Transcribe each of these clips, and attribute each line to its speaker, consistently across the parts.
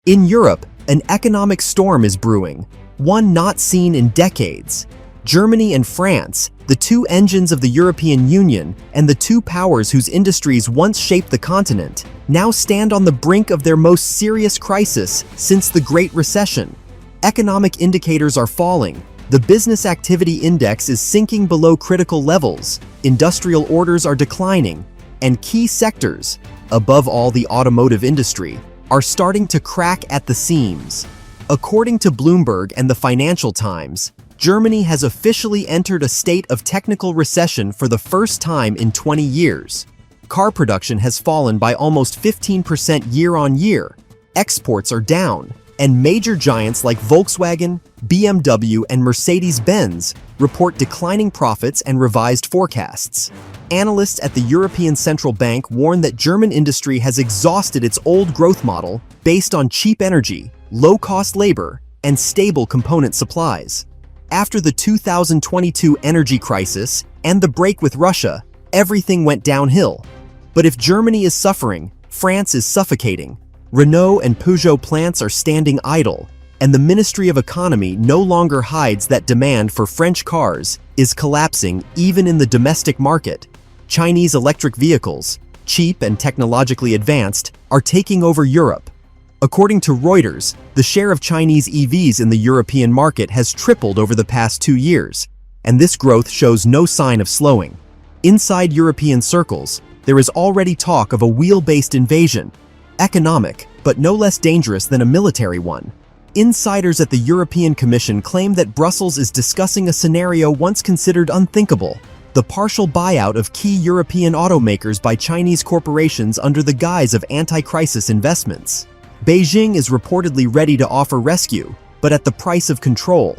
Speaker 1: In Europe, an economic storm is brewing, one not seen in decades. Germany and France, the two engines of the European Union and the two powers whose industries once shaped the continent, now stand on the brink of their most serious crisis since the Great Recession. Economic indicators are falling, the business activity index is sinking below critical levels, industrial orders are declining, and key sectors, above all the automotive industry, are starting to crack at the seams. According to Bloomberg and the Financial Times, Germany has officially entered a state of technical recession for the first time in 20 years. Car production has fallen by almost 15% year-on-year, exports are down, and major giants like Volkswagen, BMW, and Mercedes-Benz report declining profits and revised forecasts. Analysts at the European Central Bank warn that German industry has exhausted its old growth model based on cheap energy, low-cost labor, and stable component supplies. After the 2022 energy crisis and the break with Russia, everything went downhill. But if Germany is suffering, France is suffocating. Renault and Peugeot plants are standing idle, and the Ministry of Economy no longer hides that demand for French cars is collapsing even in the domestic market. Chinese electric vehicles, cheap and technologically advanced, are taking over Europe. According to Reuters, the share of Chinese EVs in the European market has tripled over the past 2 years, and this growth shows no sign of slowing. Inside European circles, there is already talk of a wheel-based invasion, economic, but no less dangerous than a military one. Insiders at the European Commission claim that Brussels is discussing a scenario once considered unthinkable: the partial buyout of key European automakers by Chinese corporations under the guise of anti-crisis investments. Beijing is reportedly ready to offer rescue, but at the price of control.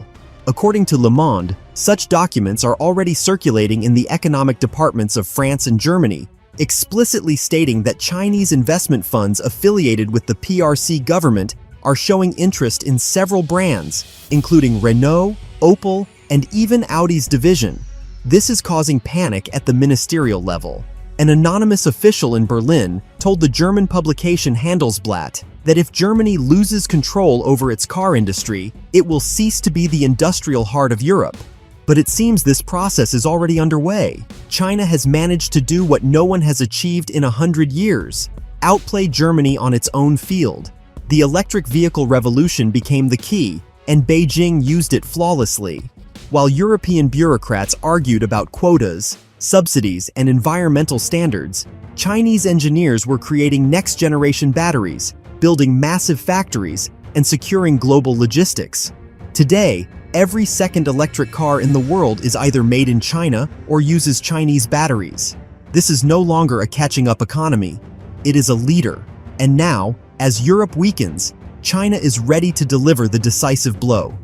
Speaker 1: According to Le Monde, such documents are already circulating in the economic departments of France and Germany, explicitly stating that Chinese investment funds affiliated with the PRC government are showing interest in several brands, including Renault, Opel, and even Audi's division. This is causing panic at the ministerial level. An anonymous official in Berlin told the German publication Handelsblatt that if Germany loses control over its car industry, it will cease to be the industrial heart of Europe. But it seems this process is already underway. China has managed to do what no one has achieved in 100 years: outplay Germany on its own field. The electric vehicle revolution became the key, and Beijing used it flawlessly. While European bureaucrats argued about quotas, subsidies, and environmental standards, Chinese engineers were creating next-generation batteries, building massive factories, and securing global logistics. Today, every second electric car in the world is either made in China or uses Chinese batteries. This is no longer a catching-up economy. It is a leader. And now, as Europe weakens, China is ready to deliver the decisive blow.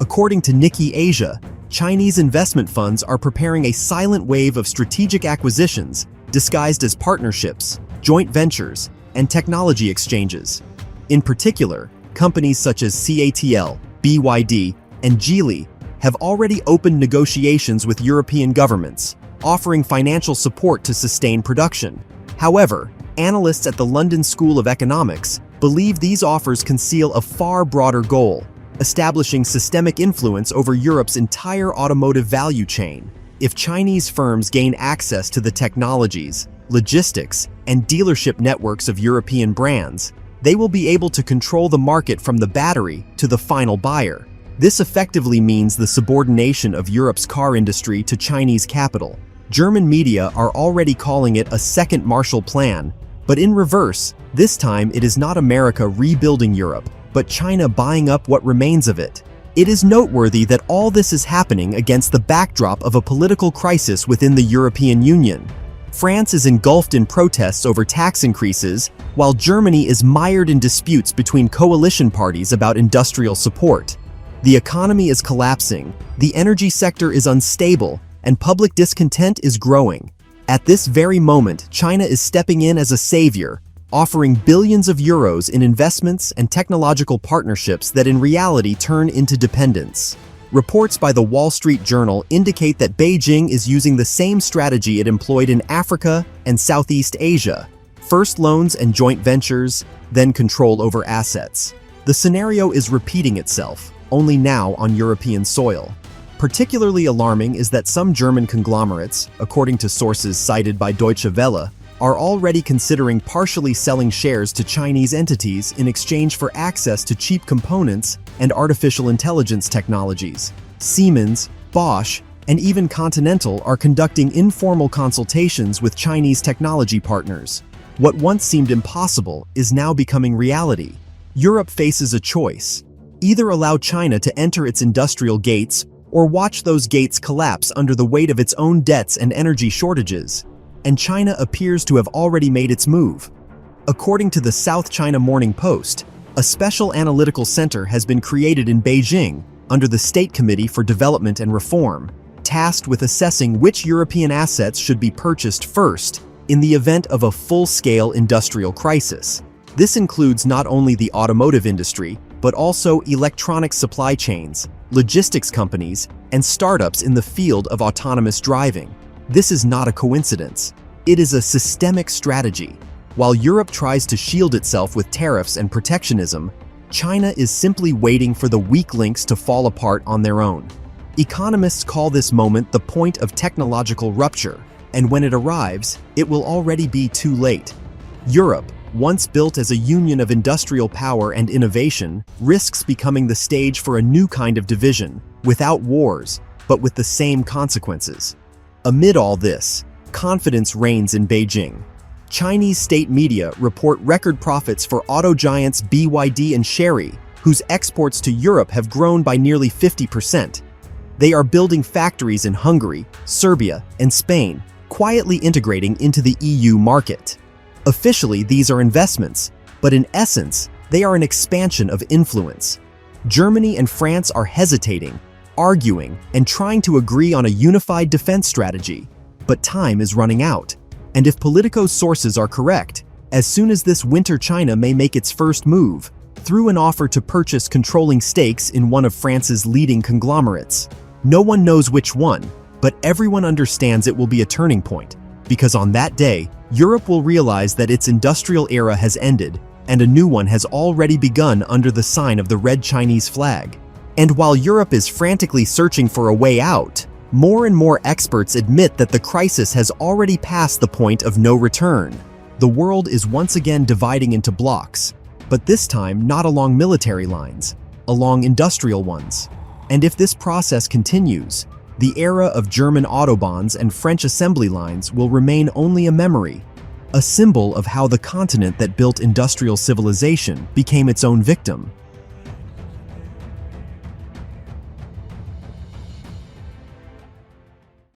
Speaker 1: According to Nikkei Asia, Chinese investment funds are preparing a silent wave of strategic acquisitions disguised as partnerships, joint ventures, and technology exchanges. In particular, companies such as CATL, BYD, and Geely have already opened negotiations with European governments, offering financial support to sustain production. However, analysts at the London School of Economics believe these offers conceal a far broader goal: establishing systemic influence over Europe's entire automotive value chain. If Chinese firms gain access to the technologies, logistics, and dealership networks of European brands, they will be able to control the market from the battery to the final buyer. This effectively means the subordination of Europe's car industry to Chinese capital. German media are already calling it a second Marshall Plan, but in reverse, this time it is not America rebuilding Europe, but China buying up what remains of it. It is noteworthy that all this is happening against the backdrop of a political crisis within the European Union. France is engulfed in protests over tax increases, while Germany is mired in disputes between coalition parties about industrial support. The economy is collapsing, the energy sector is unstable, and public discontent is growing. At this very moment, China is stepping in as a savior, offering billions of euros in investments and technological partnerships that in reality turn into dependence. Reports by the Wall Street Journal indicate that Beijing is using the same strategy it employed in Africa and Southeast Asia: first loans and joint ventures, then control over assets. The scenario is repeating itself, only now on European soil. Particularly alarming is that some German conglomerates, according to sources cited by Deutsche Welle, are already considering partially selling shares to Chinese entities in exchange for access to cheap components and artificial intelligence technologies. Siemens, Bosch, and even Continental are conducting informal consultations with Chinese technology partners. What once seemed impossible is now becoming reality. Europe faces a choice. Either allow China to enter its industrial gates or watch those gates collapse under the weight of its own debts and energy shortages. And China appears to have already made its move. According to the South China Morning Post, a special analytical center has been created in Beijing under the State Committee for Development and Reform, tasked with assessing which European assets should be purchased first in the event of a full-scale industrial crisis. This includes not only the automotive industry, but also electronic supply chains, logistics companies, and startups in the field of autonomous driving. This is not a coincidence. It is a systemic strategy. While Europe tries to shield itself with tariffs and protectionism, China is simply waiting for the weak links to fall apart on their own. Economists call this moment the point of technological rupture, and when it arrives, it will already be too late. Europe, once built as a union of industrial power and innovation, risks becoming the stage for a new kind of division, without wars, but with the same consequences. Amid all this, confidence reigns in Beijing. Chinese state media report record profits for auto giants BYD and Chery, whose exports to Europe have grown by nearly 50%. They are building factories in Hungary, Serbia, and Spain, quietly integrating into the EU market. Officially, these are investments, but in essence, they are an expansion of influence. Germany and France are hesitating, arguing, and trying to agree on a unified defense strategy. But time is running out. And if Politico's sources are correct, as soon as this winter China may make its first move, through an offer to purchase controlling stakes in one of France's leading conglomerates. No one knows which one, but everyone understands it will be a turning point, because on that day, Europe will realize that its industrial era has ended, and a new one has already begun under the sign of the red Chinese flag. And while Europe is frantically searching for a way out, more and more experts admit that the crisis has already passed the point of no return. The world is once again dividing into blocks, but this time not along military lines, along industrial ones. And if this process continues, the era of German autobahns and French assembly lines will remain only a memory, a symbol of how the continent that built industrial civilization became its own victim.